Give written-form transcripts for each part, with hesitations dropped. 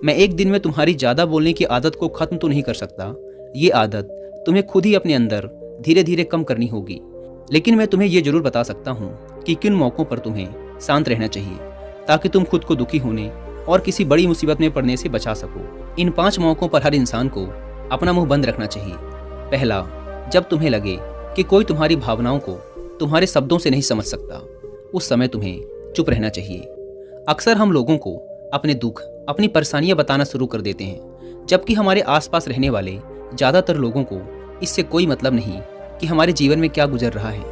मैं एक दिन में तुम्हारी ज़्यादा बोलने की आदत को ख़त्म तो नहीं कर सकता, ये आदत तुम्हें खुद ही अपने अंदर धीरे धीरे कम करनी होगी। लेकिन मैं तुम्हें ये ज़रूर बता सकता हूँ कि किन मौक़ों पर तुम्हें शांत रहना चाहिए ताकि तुम खुद को दुखी होने और किसी बड़ी मुसीबत में पड़ने से बचा सको। इन 5 मौक़ों पर हर इंसान को अपना मुंह बंद रखना चाहिए। पहला, जब तुम्हें लगे कि कोई तुम्हारी भावनाओं को तुम्हारे शब्दों से नहीं समझ सकता, उस समय तुम्हें चुप रहना चाहिए। अक्सर हम लोगों को अपने दुख, अपनी परेशानियां बताना शुरू कर देते हैं, जबकि हमारे आसपास रहने वाले ज़्यादातर लोगों को इससे कोई मतलब नहीं कि हमारे जीवन में क्या गुजर रहा है।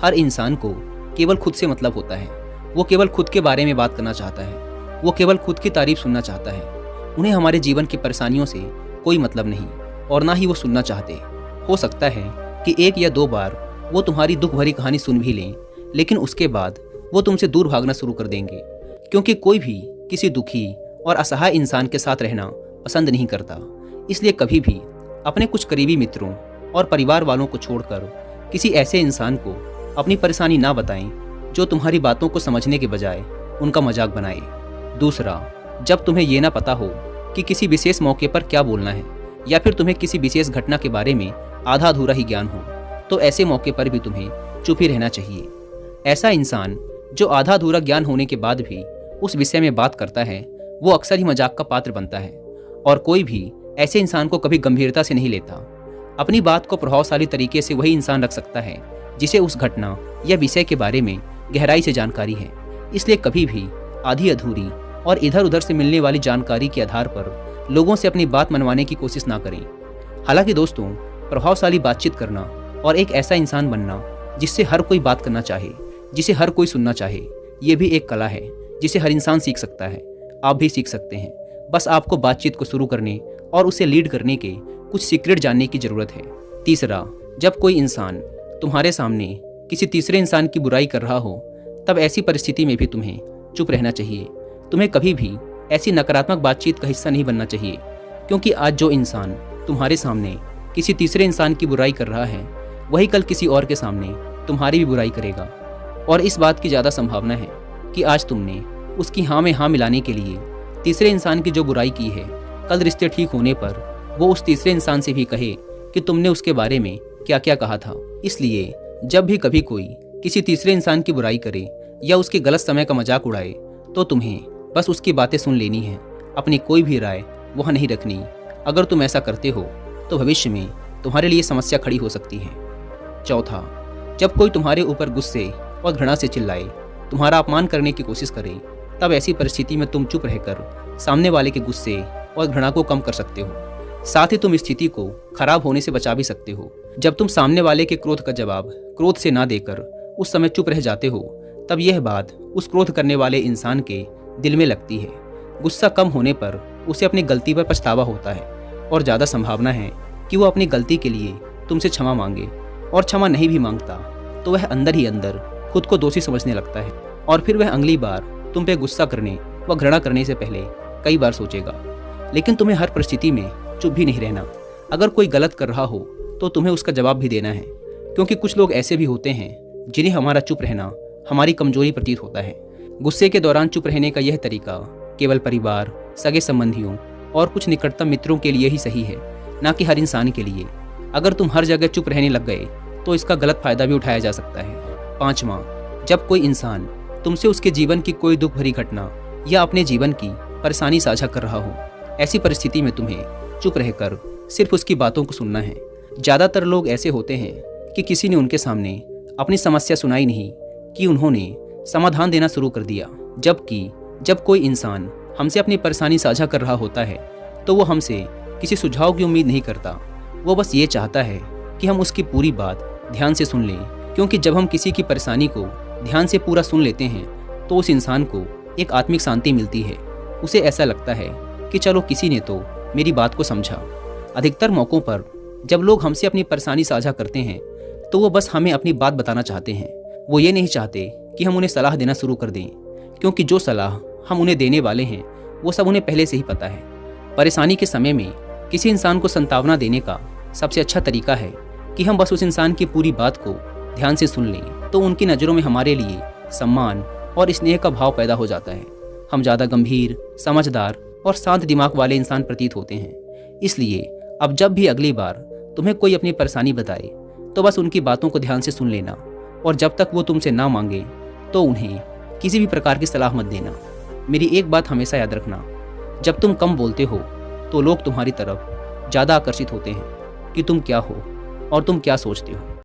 हर इंसान को केवल खुद से मतलब होता है। वो केवल खुद के बारे में बात करना चाहता है। वो केवल खुद की तारीफ सुनना चाहता है। उन्हें हमारे जीवन की परेशानियों से कोई मतलब नहीं और ना ही वो सुनना चाहते। हो सकता है कि 1 या 2 बार वो तुम्हारी दुख भरी कहानी सुन भी लें, लेकिन उसके बाद वो तुमसे दूर भागना शुरू कर देंगे, क्योंकि कोई भी किसी दुखी और असहाय इंसान के साथ रहना पसंद नहीं करता। इसलिए कभी भी अपने कुछ करीबी मित्रों और परिवार वालों को छोड़कर किसी ऐसे इंसान को अपनी परेशानी ना बताएं जो तुम्हारी बातों को समझने के बजाय उनका मजाक बनाए। दूसरा, जब तुम्हें ये ना पता हो कि किसी विशेष मौके पर क्या बोलना है या फिर तुम्हें किसी विशेष घटना के बारे में आधा अधूरा ही ज्ञान हो, तो ऐसे मौके पर भी तुम्हें चुप ही रहना चाहिए। ऐसा इंसान जो आधा अधूरा ज्ञान होने के बाद भी उस विषय में बात करता है, वो अक्सर ही मजाक का पात्र बनता है और कोई भी ऐसे इंसान को कभी गंभीरता से नहीं लेता। अपनी बात को प्रभावशाली तरीके से वही इंसान रख सकता है जिसे उस घटना या विषय के बारे में गहराई से जानकारी है। इसलिए कभी भी आधी अधूरी और इधर उधर से मिलने वाली जानकारी के आधार पर लोगों से अपनी बात मनवाने की कोशिश ना करें। हालांकि दोस्तों, प्रभावशाली बातचीत करना और एक ऐसा इंसान बनना जिससे हर कोई बात करना चाहे, जिसे हर कोई सुनना चाहे, ये भी एक कला है जिसे हर इंसान सीख सकता है। आप भी सीख सकते हैं। बस आपको बातचीत को शुरू करने और उसे लीड करने के कुछ सीक्रेट जानने की ज़रूरत है। तीसरा, जब कोई इंसान तुम्हारे सामने किसी तीसरे इंसान की बुराई कर रहा हो, तब ऐसी परिस्थिति में भी तुम्हें चुप रहना चाहिए। तुम्हें कभी भी ऐसी नकारात्मक बातचीत का हिस्सा नहीं बनना चाहिए, क्योंकि आज जो इंसान तुम्हारे सामने किसी तीसरे इंसान की बुराई कर रहा है, वही कल किसी और के सामने तुम्हारी भी बुराई करेगा। और इस बात की ज़्यादा संभावना है कि आज तुमने उसकी हाँ में हाँ मिलाने के लिए तीसरे इंसान की जो बुराई की है, कल रिश्ते ठीक होने पर वो उस तीसरे इंसान से भी कहे कि तुमने उसके बारे में क्या क्या कहा था। इसलिए जब भी कभी कोई किसी तीसरे इंसान की बुराई करे या उसके गलत समय का मजाक उड़ाए, तो तुम्हें बस उसकी बातें सुन लेनी है, अपनी कोई भी राय वहाँ नहीं रखनी। अगर तुम ऐसा करते हो तो भविष्य में तुम्हारे लिए समस्या खड़ी हो सकती है। चौथा, जब कोई तुम्हारे ऊपर गुस्से और घृणा से चिल्लाए, तुम्हारा अपमान करने की कोशिश करे, तब ऐसी परिस्थिति में तुम चुप रहकर सामने वाले के गुस्से और घृणा को कम कर सकते हो। साथ ही तुम स्थिति को खराब होने से बचा भी सकते हो। जब तुम सामने वाले के क्रोध का जवाब क्रोध से ना देकर उस समय चुप रह जाते हो, तब यह बात उस क्रोध करने वाले इंसान के दिल में लगती है। गुस्सा कम होने पर उसे अपनी गलती पर पछतावा होता है और ज़्यादा संभावना है कि वो अपनी गलती के लिए तुमसे क्षमा मांगे, और क्षमा नहीं भी मांगता तो वह अंदर ही अंदर खुद को दोषी समझने लगता है और फिर वह अगली बार तुम पे गुस्सा करने व घृणा करने से पहले कई बार सोचेगा। लेकिन तुम्हें हर परिस्थिति में चुप भी नहीं रहना। अगर कोई गलत कर रहा हो तो तुम्हें उसका जवाब भी देना है, क्योंकि कुछ लोग ऐसे भी होते हैं जिन्हें हमारा चुप रहना हमारी कमजोरी प्रतीत होता है। गुस्से के दौरान चुप रहने का यह तरीका केवल परिवार, सगे संबंधियों और कुछ निकटतम मित्रों के लिए ही सही है, ना कि हर इंसान के लिए। अगर तुम हर जगह चुप रहने लग गए तो इसका गलत फायदा भी उठाया जा सकता है। पांचवा, जब कोई इंसान तुमसे उसके जीवन की कोई दुख भरी घटना या अपने जीवन की परेशानी साझा कर रहा हो, ऐसी परिस्थिति में तुम्हें चुप रहकर सिर्फ उसकी बातों को सुनना है। ज़्यादातर लोग ऐसे होते हैं कि किसी ने उनके सामने अपनी समस्या सुनाई नहीं कि उन्होंने समाधान देना शुरू कर दिया। जबकि जब कोई इंसान हमसे अपनी परेशानी साझा कर रहा होता है तो वो हमसे किसी सुझाव की उम्मीद नहीं करता। वो बस ये चाहता है कि हम उसकी पूरी बात ध्यान से सुन लें, क्योंकि जब हम किसी की परेशानी को ध्यान से पूरा सुन लेते हैं तो उस इंसान को एक आत्मिक शांति मिलती है। उसे ऐसा लगता है कि चलो किसी ने तो मेरी बात को समझा। अधिकतर मौक़ों पर जब लोग हमसे अपनी परेशानी साझा करते हैं तो वो बस हमें अपनी बात बताना चाहते हैं। वो ये नहीं चाहते कि हम उन्हें सलाह देना शुरू कर दें, क्योंकि जो सलाह हम उन्हें देने वाले हैं वो सब उन्हें पहले से ही पता है। परेशानी के समय में किसी इंसान को सांत्वना देने का सबसे अच्छा तरीका है कि हम बस उस इंसान की पूरी बात को ध्यान से सुन लें, तो उनकी नज़रों में हमारे लिए सम्मान और स्नेह का भाव पैदा हो जाता है। हम ज़्यादा गंभीर, समझदार और शांत दिमाग वाले इंसान प्रतीत होते हैं। इसलिए अब जब भी अगली बार तुम्हें कोई अपनी परेशानी बताए तो बस उनकी बातों को ध्यान से सुन लेना, और जब तक वो तुमसे ना मांगे तो उन्हें किसी भी प्रकार की सलाह मत देना। मेरी एक बात हमेशा याद रखना, जब तुम कम बोलते हो तो लोग तुम्हारी तरफ ज़्यादा आकर्षित होते हैं कि तुम क्या हो और तुम क्या सोचते हो।